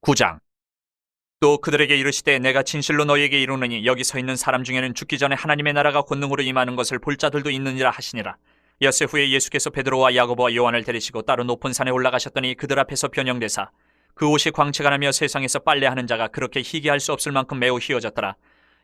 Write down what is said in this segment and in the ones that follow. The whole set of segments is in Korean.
9장. 또 그들에게 이르시되 내가 진실로 너희에게 이르노니 여기 서 있는 사람 중에는 죽기 전에 하나님의 나라가 권능으로 임하는 것을 볼 자들도 있느니라 하시니라. 엿새 후에 예수께서 베드로와 야고보와 요한을 데리시고 따로 높은 산에 올라가셨더니 그들 앞에서 변형되사 그 옷이 광채가 나며 세상에서 빨래하는 자가 그렇게 희귀할 수 없을 만큼 매우 희어졌더라.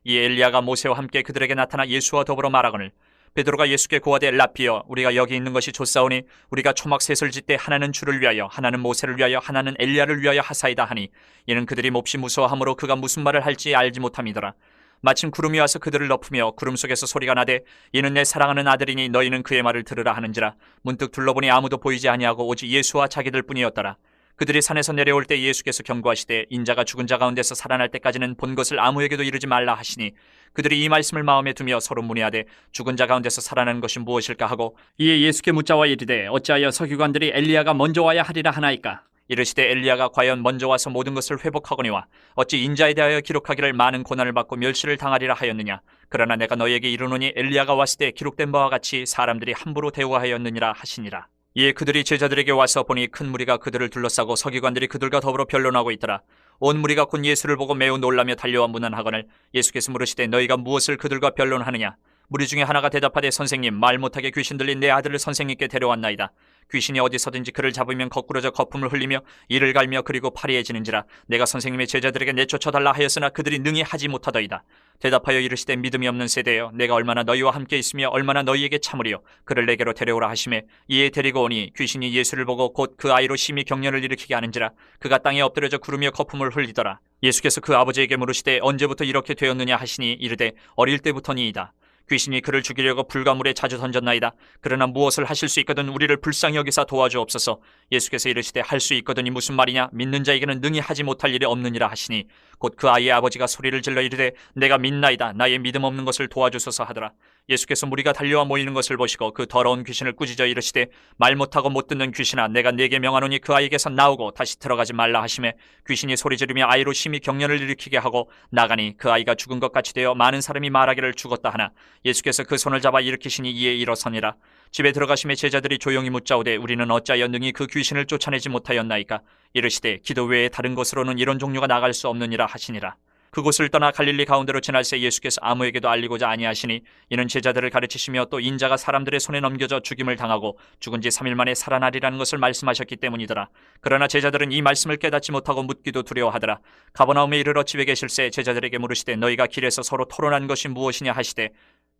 이에 엘리야가 모세와 함께 그들에게 나타나 예수와 더불어 말하거늘 베드로가 예수께 고하되 랍비여 우리가 여기 있는 것이 좋사오니 우리가 초막셋을 짓되 하나는 주를 위하여 하나는 모세를 위하여 하나는 엘리야를 위하여 하사이다 하니 이는 그들이 몹시 무서워하므로 그가 무슨 말을 할지 알지 못함이더라. 마침 구름이 와서 그들을 덮으며 구름 속에서 소리가 나되 이는 내 사랑하는 아들이니 너희는 그의 말을 들으라 하는지라. 문득 둘러보니 아무도 보이지 아니하고 오직 예수와 자기들 뿐이었더라. 그들이 산에서 내려올 때 예수께서 경고하시되 인자가 죽은 자 가운데서 살아날 때까지는 본 것을 아무에게도 이르지 말라 하시니 그들이 이 말씀을 마음에 두며 서로 문의하되 죽은 자 가운데서 살아나는 것이 무엇일까 하고 이에 예수께 묻자와 이르되 어찌하여 서기관들이 엘리야가 먼저 와야 하리라 하나이까. 이르시되 엘리야가 과연 먼저 와서 모든 것을 회복하거니와 어찌 인자에 대하여 기록하기를 많은 고난을 받고 멸시를 당하리라 하였느냐. 그러나 내가 너희에게 이르노니 엘리야가 왔을 때 기록된 바와 같이 사람들이 함부로 대우하였느니라 하시니라. 이에 그들이 제자들에게 와서 보니 큰 무리가 그들을 둘러싸고 서기관들이 그들과 더불어 변론하고 있더라. 온 무리가 곧 예수를 보고 매우 놀라며 달려와 문안하거늘 예수께서 물으시되 너희가 무엇을 그들과 변론하느냐. 무리 중에 하나가 대답하되 선생님 말 못하게 귀신 들린 내 아들을 선생님께 데려왔나이다. 귀신이 어디서든지 그를 잡으면 거꾸러져 거품을 흘리며 이를 갈며 그리고 파리해지는지라. 내가 선생님의 제자들에게 내쫓아달라 하였으나 그들이 능히 하지 못하더이다. 대답하여 이르시되 믿음이 없는 세대여 내가 얼마나 너희와 함께 있으며 얼마나 너희에게 참으리요. 그를 내게로 데려오라 하시매 이에 데리고 오니 귀신이 예수를 보고 곧 그 아이로 심히 경련을 일으키게 하는지라. 그가 땅에 엎드려져 구르며 거품을 흘리더라. 예수께서 그 아버지에게 물으시되 언제부터 이렇게 되었느냐 하시니 이르되 어릴 때부터니이다. 귀신이 그를 죽이려고 불가물에 자주 던졌나이다. 그러나 무엇을 하실 수 있거든 우리를 불쌍히 여기사 도와주옵소서. 예수께서 이르시되 할 수 있거든이 무슨 말이냐. 믿는 자에게는 능히 하지 못할 일이 없느니라 하시니 곧 그 아이의 아버지가 소리를 질러 이르되 내가 믿나이다. 나의 믿음 없는 것을 도와주소서 하더라. 예수께서 무리가 달려와 모이는 것을 보시고 그 더러운 귀신을 꾸짖어 이르시되 말 못하고 못 듣는 귀신아 내가 네게 명하노니 그 아이에게서 나오고 다시 들어가지 말라 하시매 귀신이 소리 지르며 아이로 심히 경련을 일으키게 하고 나가니 그 아이가 죽은 것 같이 되어 많은 사람이 말하기를 죽었다 하나 예수께서 그 손을 잡아 일으키시니 이에 일어서니라. 집에 들어가심에 제자들이 조용히 묻자오되 우리는 어찌하여 능히 그 귀신을 쫓아내지 못하였나이까. 이르시되 기도 외에 다른 곳으로는 이런 종류가 나갈 수 없느니라 하시니라. 그곳을 떠나 갈릴리 가운데로 지날새 예수께서 아무에게도 알리고자 아니하시니 이는 제자들을 가르치시며 또 인자가 사람들의 손에 넘겨져 죽임을 당하고 죽은 지 3일 만에 살아나리라는 것을 말씀하셨기 때문이더라. 그러나 제자들은 이 말씀을 깨닫지 못하고 묻기도 두려워하더라. 가버나움에 이르러 집에 계실새 제자들에게 물으시되 너희가 길에서 서로 토론한 것이 무엇이냐 하시되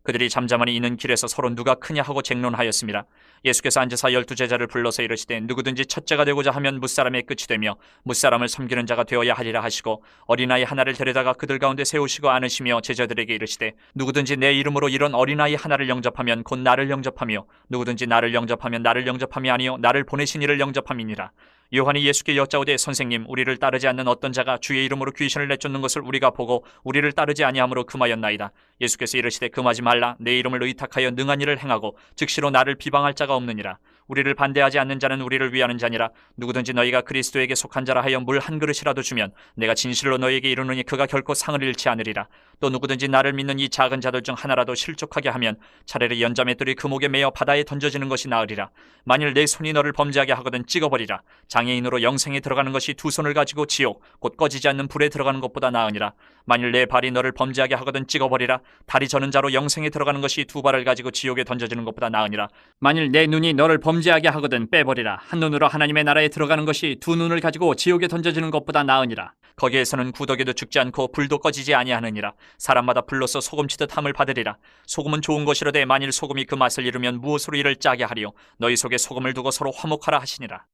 그들이 잠잠하니 이는 길에서 서로 누가 크냐 하고 쟁론하였습니다. 예수께서 앉으사 12제자를 불러서 이르시되 누구든지 첫째가 되고자 하면 뭇사람의 끝이 되며 뭇사람을 섬기는 자가 되어야 하리라 하시고 어린아이 하나를 데려다가 그들 가운데 세우시고 안으시며 제자들에게 이르시되 누구든지 내 이름으로 이런 어린아이 하나를 영접하면 곧 나를 영접하며 누구든지 나를 영접하면 나를 영접함이 아니요 나를 보내신 이를 영접함이니라. 요한이 예수께 여짜오되 선생님 우리를 따르지 않는 어떤 자가 주의 이름으로 귀신을 내쫓는 것을 우리가 보고 우리를 따르지 아니하므로 금하였나이다. 예수께서 이르시되 금하지 말라. 내 이름을 의탁하여 능한 일을 행하고 즉시로 나를 비방할 자가 없느니라. 우리를 반대하지 않는 자는 우리를 위하는 자니라. 누구든지 너희가 그리스도에게 속한 자라 하여 물 한 그릇이라도 주면 내가 진실로 너희에게 이르노니 그가 결코 상을 잃지 않으리라. 또 누구든지 나를 믿는 이 작은 자들 중 하나라도 실족하게 하면 차라리 연자맷돌이 그 목에 매어 바다에 던져지는 것이 나으리라. 만일 내 손이 너를 범죄하게 하거든 찍어버리라. 장애인으로 영생에 들어가는 것이 두 손을 가지고 지옥 곧 꺼지지 않는 불에 들어가는 것보다 나으니라. 만일 내 발이 너를 범죄하게 하거든 찍어버리라. 다리 저는 자로 영생에 들어가는 것이 두 발을 가지고 지옥에 던져지는 것보다 나으니라. 만일 내 눈이 너를 범죄하게 하거든 빼버리라. 한 눈으로 하나님의 나라에 들어가는 것이 두 눈을 가지고 지옥에 던져지는 것보다 나으니라. 거기에서는 구더기도 죽지 않고 불도 꺼지지 아니하느니라. 사람마다 불로서 소금치듯 함을 받으리라. 소금은 좋은 것이로되 만일 소금이 그 맛을 잃으면 무엇으로 이를 짜게 하리요. 너희 속에 소금을 두고 서로 화목하라 하시니라.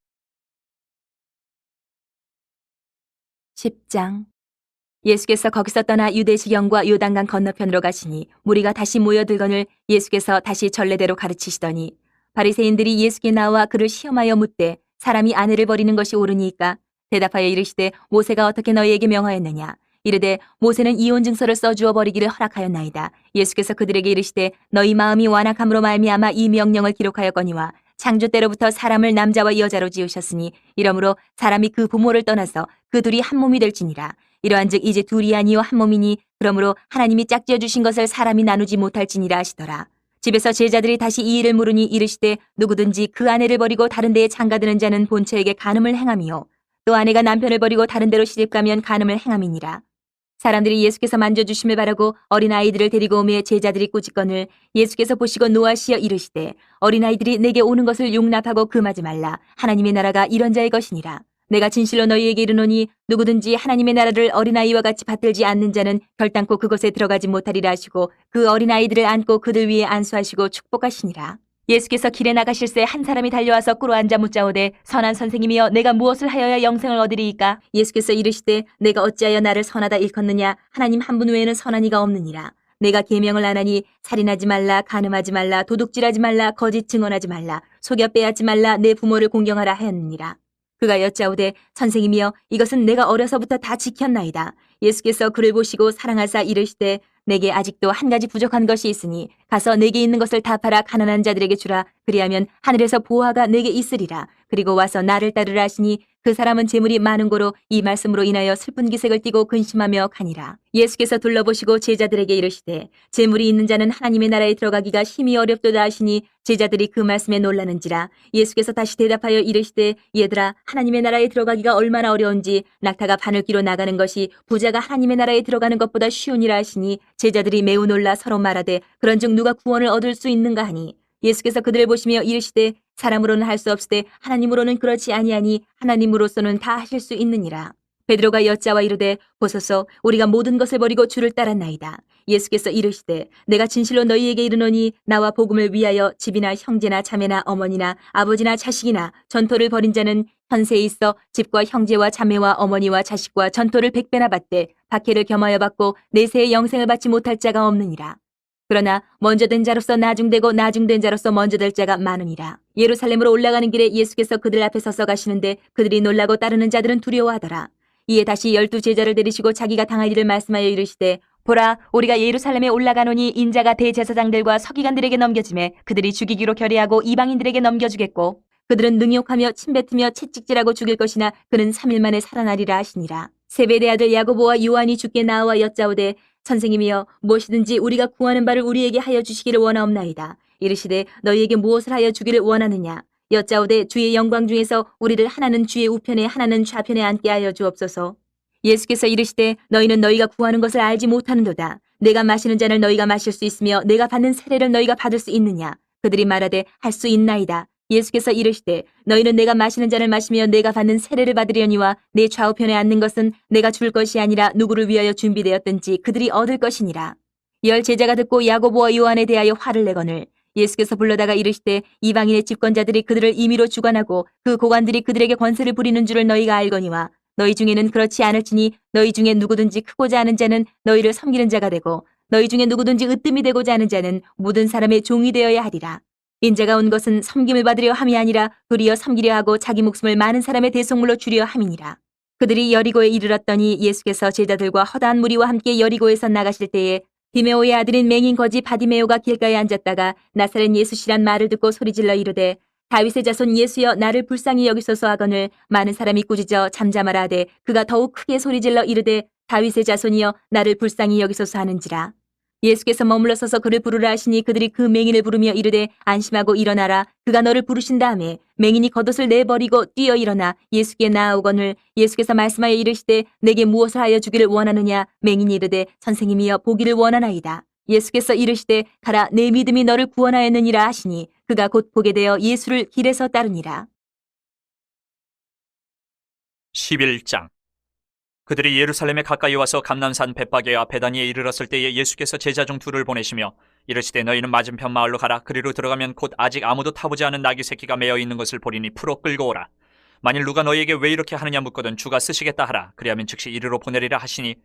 10장. 예수께서 거기서 떠나 유대지경과 요단강 건너편으로 가시니 무리가 다시 모여들거늘 예수께서 다시 전례대로 가르치시더니 바리새인들이 예수께 나와 그를 시험하여 묻되 사람이 아내를 버리는 것이 옳으니까. 대답하여 이르시되 모세가 어떻게 너희에게 명하였느냐. 이르되 모세는 이혼 증서를 써주어 버리기를 허락하였나이다. 예수께서 그들에게 이르시되 너희 마음이 완악함으로 말미암아 이 명령을 기록하였거니와 창조 때로부터 사람을 남자와 여자로 지으셨으니 이러므로 사람이 그 부모를 떠나서 그 둘이 한 몸이 될지니라. 이러한즉 이제 둘이 아니요 한 몸이니 그러므로 하나님이 짝지어 주신 것을 사람이 나누지 못할지니라 하시더라. 집에서 제자들이 다시 이 일을 물으니 이르시되 누구든지 그 아내를 버리고 다른 데에 장가드는 자는 본처에게 간음을 행함이요 또 아내가 남편을 버리고 다른 데로 시집가면 간음을 행함이니라. 사람들이 예수께서 만져주심을 바라고 어린아이들을 데리고 오매 제자들이 꾸짖거늘 예수께서 보시고 노하시어 이르시되 어린아이들이 내게 오는 것을 용납하고 금하지 말라. 하나님의 나라가 이런 자의 것이니라. 내가 진실로 너희에게 이르노니 누구든지 하나님의 나라를 어린아이와 같이 받들지 않는 자는 결단코 그것에 들어가지 못하리라 하시고 그 어린아이들을 안고 그들 위에 안수하시고 축복하시니라. 예수께서 길에 나가실새 한 사람이 달려와서 꿇어 앉아 묻자오되 선한 선생님이여 내가 무엇을 하여야 영생을 얻으리이까? 예수께서 이르시되 내가 어찌하여 나를 선하다 일컫느냐? 하나님 한 분 외에는 선한 이가 없느니라. 내가 계명을 안 하니 살인하지 말라, 간음하지 말라, 도둑질하지 말라, 거짓 증언하지 말라, 속여 빼앗지 말라, 내 부모를 공경하라 하였느니라. 그가 여짜오되 선생님이여 이것은 내가 어려서부터 다 지켰나이다. 예수께서 그를 보시고 사랑하사 이르시되 내게 아직도 한 가지 부족한 것이 있으니 가서 내게 있는 것을 다 팔아 가난한 자들에게 주라. 그리하면 하늘에서 보화가 내게 있으리라. 그리고 와서 나를 따르라 하시니 그 사람은 재물이 많은 고로 이 말씀으로 인하여 슬픈 기색을 띠고 근심하며 가니라. 예수께서 둘러보시고 제자들에게 이르시되 재물이 있는 자는 하나님의 나라에 들어가기가 심히 어렵도다 하시니 제자들이 그 말씀에 놀라는지라. 예수께서 다시 대답하여 이르시되 얘들아 하나님의 나라에 들어가기가 얼마나 어려운지 낙타가 바늘기로 나가는 것이 부자가 하나님의 나라에 들어가는 것보다 쉬우니라 하시니 제자들이 매우 놀라 서로 말하되 그런즉 누가 구원을 얻을 수 있는가 하니 예수께서 그들을 보시며 이르시되 사람으로는 할 수 없으되 하나님으로는 그렇지 아니하니 하나님으로서는 다 하실 수 있느니라. 베드로가 여짜와 이르되 보소서 우리가 모든 것을 버리고 주를 따랐나이다. 예수께서 이르시되 내가 진실로 너희에게 이르노니 나와 복음을 위하여 집이나 형제나 자매나 어머니나 아버지나 자식이나 전토를 벌인 자는 현세에 있어 집과 형제와 자매와 어머니와 자식과 전토를 100배나 받되 박해를 겸하여 받고 내세의 영생을 받지 못할 자가 없느니라. 그러나 먼저 된 자로서 나중되고 나중된 자로서 먼저 될 자가 많으니라. 예루살렘으로 올라가는 길에 예수께서 그들 앞에 서서 가시는데 그들이 놀라고 따르는 자들은 두려워하더라. 이에 다시 12 제자를 데리시고 자기가 당할 일을 말씀하여 이르시되 보라 우리가 예루살렘에 올라가노니 인자가 대제사장들과 서기관들에게 넘겨지매 그들이 죽이기로 결의하고 이방인들에게 넘겨주겠고 그들은 능욕하며 침뱉으며 채찍질하고 죽일 것이나 그는 3일 만에 살아나리라 하시니라. 세베대 아들 야고보와 요한이 주께 나와 여짜오되 선생님이여 무엇이든지 우리가 구하는 바를 우리에게 하여 주시기를 원하옵나이다. 이르시되 너희에게 무엇을 하여 주기를 원하느냐? 여짜오되 주의 영광 중에서 우리를 하나는 주의 우편에 하나는 좌편에 앉게 하여 주옵소서. 예수께서 이르시되 너희는 너희가 구하는 것을 알지 못하는도다. 내가 마시는 잔을 너희가 마실 수 있으며 내가 받는 세례를 너희가 받을 수 있느냐? 그들이 말하되 할 수 있나이다. 예수께서 이르시되 너희는 내가 마시는 잔을 마시며 내가 받는 세례를 받으려니와 내 좌우편에 앉는 것은 내가 줄 것이 아니라 누구를 위하여 준비되었든지 그들이 얻을 것이니라. 10 제자가 듣고 야고보와 요한에 대하여 화를 내거늘 예수께서 불러다가 이르시되 이방인의 집권자들이 그들을 임의로 주관하고 그 고관들이 그들에게 권세를 부리는 줄을 너희가 알거니와 너희 중에는 그렇지 않을지니 너희 중에 누구든지 크고자 하는 자는 너희를 섬기는 자가 되고 너희 중에 누구든지 으뜸이 되고자 하는 자는 모든 사람의 종이 되어야 하리라. 인자가 온 것은 섬김을 받으려 함이 아니라 도리어 섬기려 하고 자기 목숨을 많은 사람의 대속물로 주려 함이니라. 그들이 여리고에 이르렀더니 예수께서 제자들과 허다한 무리와 함께 여리고에서 나가실 때에 디메오의 아들인 맹인 거지 바디메오가 길가에 앉았다가 나사렛 예수시란 말을 듣고 소리질러 이르되 다윗의 자손 예수여 나를 불쌍히 여기소서 하거늘 많은 사람이 꾸짖어 잠잠하라 하되 그가 더욱 크게 소리질러 이르되 다윗의 자손이여 나를 불쌍히 여기소서 하는지라. 예수께서 머물러 서서 그를 부르라 하시니 그들이 그 맹인을 부르며 이르되 안심하고 일어나라. 그가 너를 부르신 다음에 맹인이 겉옷을 내버리고 뛰어 일어나 예수께 나아오거늘 예수께서 말씀하여 이르시되 내게 무엇을 하여 주기를 원하느냐? 맹인이 이르되 선생님이여 보기를 원하나이다. 예수께서 이르시되 가라 내 믿음이 너를 구원하였느니라 하시니 그가 곧 보게 되어 예수를 길에서 따르니라. 11장 그들이 예루살렘에 가까이 와서 감람산 벳바게와 베다니에 이르렀을 때에 예수께서 제자 중 둘을 보내시며 이르시되 너희는 맞은편 마을로 가라. 그리로 들어가면 곧 아직 아무도 타보지 않은 나귀 새끼가 매어 있는 것을 보리니 풀어 끌고 오라. 만일 누가 너희에게 왜 이렇게 하느냐 묻거든 주가 쓰시겠다 하라. 그리하면 즉시 이리로 보내리라 하시니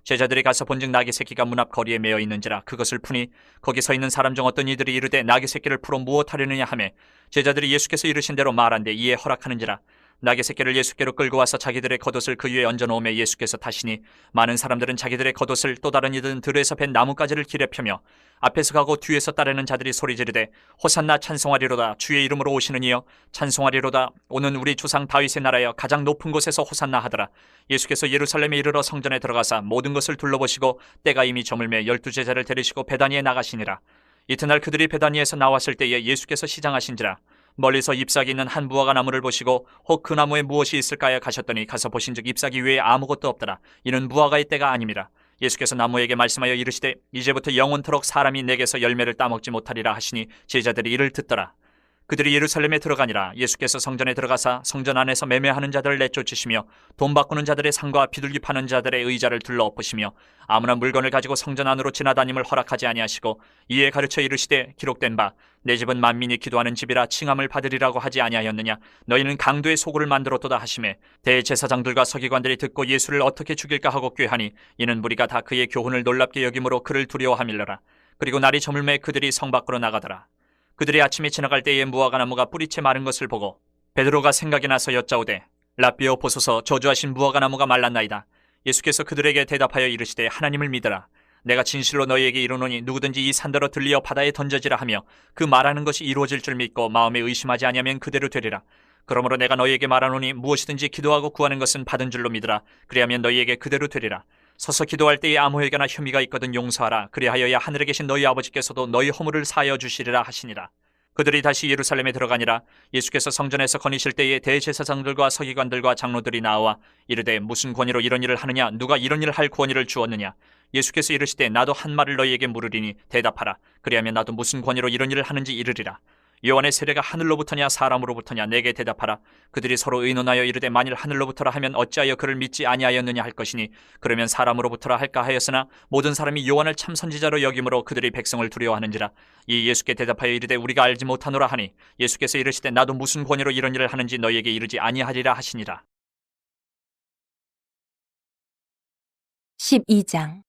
제자들이 가서 본즉 나귀 새끼가 문 앞 거리에 매어 있는지라. 그것을 푸니 거기 서 있는 사람 중 어떤 이들이 이르되 나귀 새끼를 풀어 무엇하려느냐 하매 제자들이 예수께서 이르신 대로 말한데 이에 허락하는지라. 나귀 새끼를 예수께로 끌고 와서 자기들의 겉옷을 그 위에 얹어놓으며 예수께서 타시니 많은 사람들은 자기들의 겉옷을 또 다른 이들은 들에서 벤 나뭇가지를 길에 펴며 앞에서 가고 뒤에서 따르는 자들이 소리 지르되 호산나 찬송하리로다. 주의 이름으로 오시는 이여 찬송하리로다. 오는 우리 조상 다윗의 나라여 가장 높은 곳에서 호산나 하더라. 예수께서 예루살렘에 이르러 성전에 들어가사 모든 것을 둘러보시고 때가 이미 저물매 12 제자를 데리시고 베다니에 나가시니라. 이튿날 그들이 베다니에서 나왔을 때에 예수께서 시장하신지라. 멀리서 잎사귀 있는 한 무화과 나무를 보시고 혹 그 나무에 무엇이 있을까 하여 가셨더니 가서 보신즉 잎사귀 외에 아무것도 없더라. 이는 무화과의 때가 아님이라. 예수께서 나무에게 말씀하여 이르시되 이제부터 영원토록 사람이 내게서 열매를 따먹지 못하리라 하시니 제자들이 이를 듣더라. 그들이 예루살렘에 들어가니라. 예수께서 성전에 들어가사 성전 안에서 매매하는 자들을 내쫓으시며 돈 바꾸는 자들의 상과 비둘기 파는 자들의 의자를 둘러 엎으시며 아무나 물건을 가지고 성전 안으로 지나다님을 허락하지 아니하시고 이에 가르쳐 이르시되 기록된 바 내 집은 만민이 기도하는 집이라 칭함을 받으리라고 하지 아니하였느냐. 너희는 강도의 소굴을 만들었도다 하시매 대제사장들과 서기관들이 듣고 예수를 어떻게 죽일까 하고 꾀하니 이는 무리가 다 그의 교훈을 놀랍게 여김으로 그를 두려워함일러라. 그리고 날이 저물매 그들이 성 밖으로 나가더라. 그들이 아침에 지나갈 때에 무화과 나무가 뿌리채 마른 것을 보고 베드로가 생각이 나서 여짜오되 라삐여 보소서 저주하신 무화과 나무가 말랐나이다. 예수께서 그들에게 대답하여 이르시되 하나님을 믿으라. 내가 진실로 너희에게 이르노니 누구든지 이 산더러 들리어 바다에 던져지라 하며 그 말하는 것이 이루어질 줄 믿고 마음에 의심하지 아니하면 그대로 되리라. 그러므로 내가 너희에게 말하노니 무엇이든지 기도하고 구하는 것은 받은 줄로 믿으라. 그리하면 너희에게 그대로 되리라. 서서 기도할 때에 아무에게나 혐의가 있거든 용서하라. 그리하여야 하늘에 계신 너희 아버지께서도 너희 허물을 사하여 주시리라 하시니라. 그들이 다시 예루살렘에 들어가니라. 예수께서 성전에서 거니실 때에 대제사장들과 서기관들과 장로들이 나와 이르되 무슨 권위로 이런 일을 하느냐. 누가 이런 일을 할 권위를 주었느냐. 예수께서 이르시되 나도 한 말을 너희에게 물으리니 대답하라. 그리하면 나도 무슨 권위로 이런 일을 하는지 이르리라. 요한의 세례가 하늘로부터냐 사람으로부터냐 내게 대답하라. 그들이 서로 의논하여 이르되 만일 하늘로부터라 하면 어찌하여 그를 믿지 아니하였느냐 할 것이니 그러면 사람으로부터라 할까 하였으나 모든 사람이 요한을 참 선지자로 여김으로 그들이 백성을 두려워하는지라. 이 예수께 대답하여 이르되 우리가 알지 못하노라 하니 예수께서 이르시되 나도 무슨 권위로 이런 일을 하는지 너희에게 이르지 아니하리라 하시니라. 12장.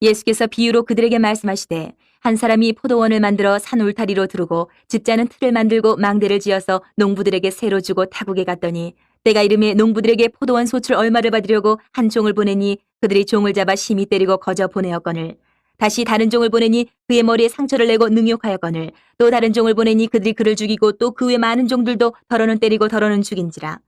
예수께서 비유로 그들에게 말씀하시되 한 사람이 포도원을 만들어 산 울타리로 두르고 집자는 틀을 만들고 망대를 지어서 농부들에게 새로 주고 타국에 갔더니 때가 이름에 농부들에게 포도원 소출 얼마를 받으려고 한 종을 보내니 그들이 종을 잡아 심히 때리고 거저 보내었거늘 다시 다른 종을 보내니 그의 머리에 상처를 내고 능욕하였거늘 또 다른 종을 보내니 그들이 그를 죽이고 또 그 외 많은 종들도 더러는 때리고 더러는 죽인지라.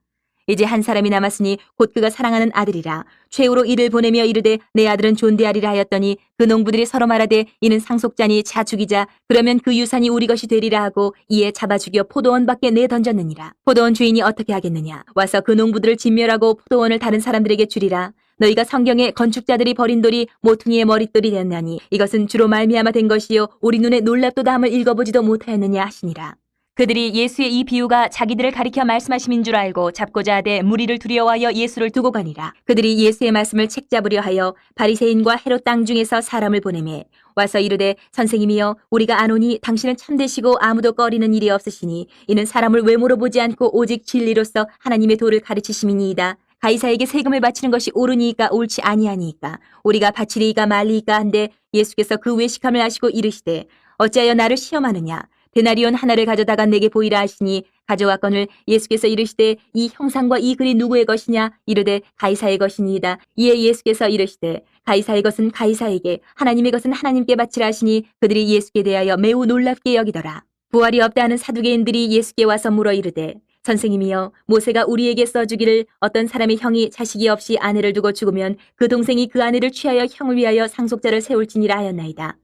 이제 한 사람이 남았으니 곧 그가 사랑하는 아들이라. 최후로 이를 보내며 이르되 내 아들은 존대하리라 하였더니 그 농부들이 서로 말하되 이는 상속자니 자 죽이자. 그러면 그 유산이 우리 것이 되리라 하고 이에 잡아 죽여 포도원 밖에 내던졌느니라. 포도원 주인이 어떻게 하겠느냐. 와서 그 농부들을 진멸하고 포도원을 다른 사람들에게 주리라. 너희가 성경에 건축자들이 버린 돌이 모퉁이의 머릿돌이 되었나니 이것은 주로 말미암아 된 것이요 우리 눈에 놀랍도다 함을 읽어보지도 못하였느냐 하시니라. 그들이 예수의 이 비유가 자기들을 가리켜 말씀하심인 줄 알고 잡고자 하되 무리를 두려워하여 예수를 두고 가니라. 그들이 예수의 말씀을 책잡으려 하여 바리새인과 헤롯 땅 중에서 사람을 보내매 와서 이르되 선생님이여 우리가 아노니 당신은 참되시고 아무도 꺼리는 일이 없으시니 이는 사람을 외모로 보지 않고 오직 진리로서 하나님의 도를 가르치심이니이다. 가이사에게 세금을 바치는 것이 옳으니까 옳지 아니하니까 우리가 바치리이까 말리이까 한데 예수께서 그 외식함을 아시고 이르시되 어찌하여 나를 시험하느냐. 데나리온 하나를 가져다가 내게 보이라 하시니 가져왔거늘 예수께서 이르시되 이 형상과 이 글이 누구의 것이냐. 이르되 가이사의 것이니이다. 이에 예수께서 이르시되 가이사의 것은 가이사에게 하나님의 것은 하나님께 바치라 하시니 그들이 예수께 대하여 매우 놀랍게 여기더라. 부활이 없다 하는 사두개인들이 예수께 와서 물어 이르되 선생님이여 모세가 우리에게 써주기를 어떤 사람의 형이 자식이 없이 아내를 두고 죽으면 그 동생이 그 아내를 취하여 형을 위하여 상속자를 세울지니라 하였나이다.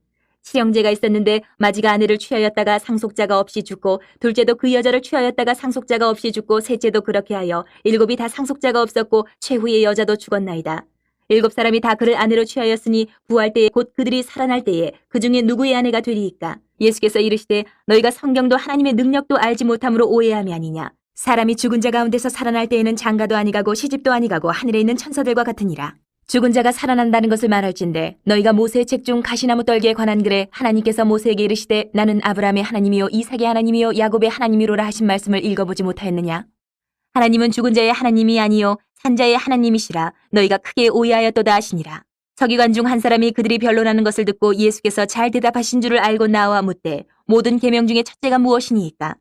칠형제가 있었는데 마지가 아내를 취하였다가 상속자가 없이 죽고 둘째도 그 여자를 취하였다가 상속자가 없이 죽고 셋째도 그렇게 하여 일곱이 다 상속자가 없었고 최후의 여자도 죽었나이다. 일곱 사람이 다 그를 아내로 취하였으니 부활 때에 곧 그들이 살아날 때에 그 중에 누구의 아내가 되리이까. 예수께서 이르시되 너희가 성경도 하나님의 능력도 알지 못함으로 오해함이 아니냐. 사람이 죽은 자 가운데서 살아날 때에는 장가도 아니가고 시집도 아니가고 하늘에 있는 천사들과 같으니라. 죽은 자가 살아난다는 것을 말할진대 너희가 모세의 책 중 가시나무 떨기에 관한 글에 하나님께서 모세에게 이르시되 나는 아브라함의 하나님이요 이삭의 하나님이요 야곱의 하나님이로라 하신 말씀을 읽어보지 못하였느냐. 하나님은 죽은 자의 하나님이 아니요 산자의 하나님이시라. 너희가 크게 오해하였도다 하시니라. 서기관 중 한 사람이 그들이 변론하는 것을 듣고 예수께서 잘 대답하신 줄을 알고 나와 묻되 모든 계명 중에 첫째가 무엇이니이까.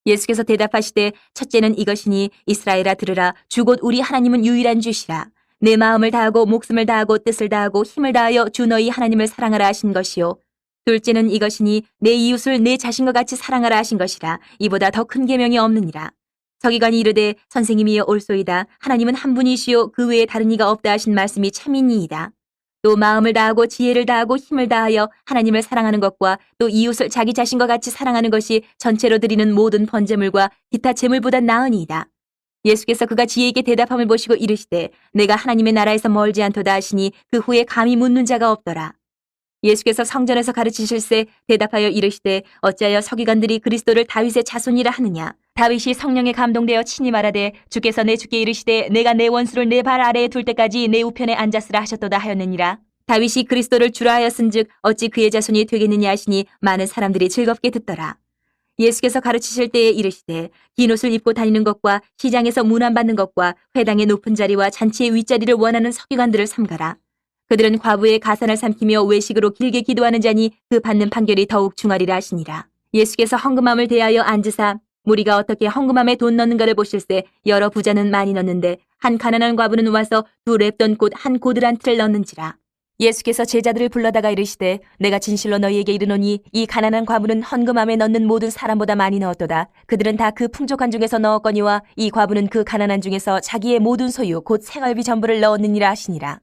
예수께서 대답하시되 첫째는 이것이니 이스라엘아 들으라. 주 곧 우리 하나님은 유일한 주시라. 내 마음을 다하고 목숨을 다하고 뜻을 다하고 힘을 다하여 주 너희 하나님을 사랑하라 하신 것이요. 둘째는 이것이니 내 이웃을 내 자신과 같이 사랑하라 하신 것이라. 이보다 더 큰 계명이 없느니라. 서기관이 이르되 선생님이여 옳소이다. 하나님은 한 분이시요 그 외에 다른 이가 없다 하신 말씀이 참이니이다. 또 마음을 다하고 지혜를 다하고 힘을 다하여 하나님을 사랑하는 것과 또 이웃을 자기 자신과 같이 사랑하는 것이 전체로 드리는 모든 번제물과 기타 제물보다 나으니이다. 예수께서 그가 지혜에게 대답함을 보시고 이르시되 내가 하나님의 나라에서 멀지 않도다 하시니 그 후에 감히 묻는 자가 없더라. 예수께서 성전에서 가르치실세 대답하여 이르시되 어찌하여 서기관들이 그리스도를 다윗의 자손이라 하느냐. 다윗이 성령에 감동되어 친히 말하되 주께서 내 주께 이르시되 내가 내 원수를 내 발 아래에 둘 때까지 내 우편에 앉았으라 하셨도다 하였느니라. 다윗이 그리스도를 주라 하였은즉 어찌 그의 자손이 되겠느냐 하시니 많은 사람들이 즐겁게 듣더라. 예수께서 가르치실 때에 이르시되 긴 옷을 입고 다니는 것과 시장에서 문안받는 것과 회당의 높은 자리와 잔치의 윗자리를 원하는 서기관들을 삼가라. 그들은 과부의 가산을 삼키며 외식으로 길게 기도하는 자니 그 받는 판결이 더욱 중하리라 하시니라. 예수께서 헌금함을 대하여 앉으사 무리가 어떻게 헌금함에 돈 넣는 가를 보실세 여러 부자는 많이 넣는데 한 가난한 과부는 와서 두 렙돈 곧 한 고드란 틀을 넣는지라. 예수께서 제자들을 불러다가 이르시되 내가 진실로 너희에게 이르노니 이 가난한 과부는 헌금함에 넣는 모든 사람보다 많이 넣었도다. 그들은 다 그 풍족한 중에서 넣었거니와 이 과부는 그 가난한 중에서 자기의 모든 소유 곧 생활비 전부를 넣었느니라 하시니라.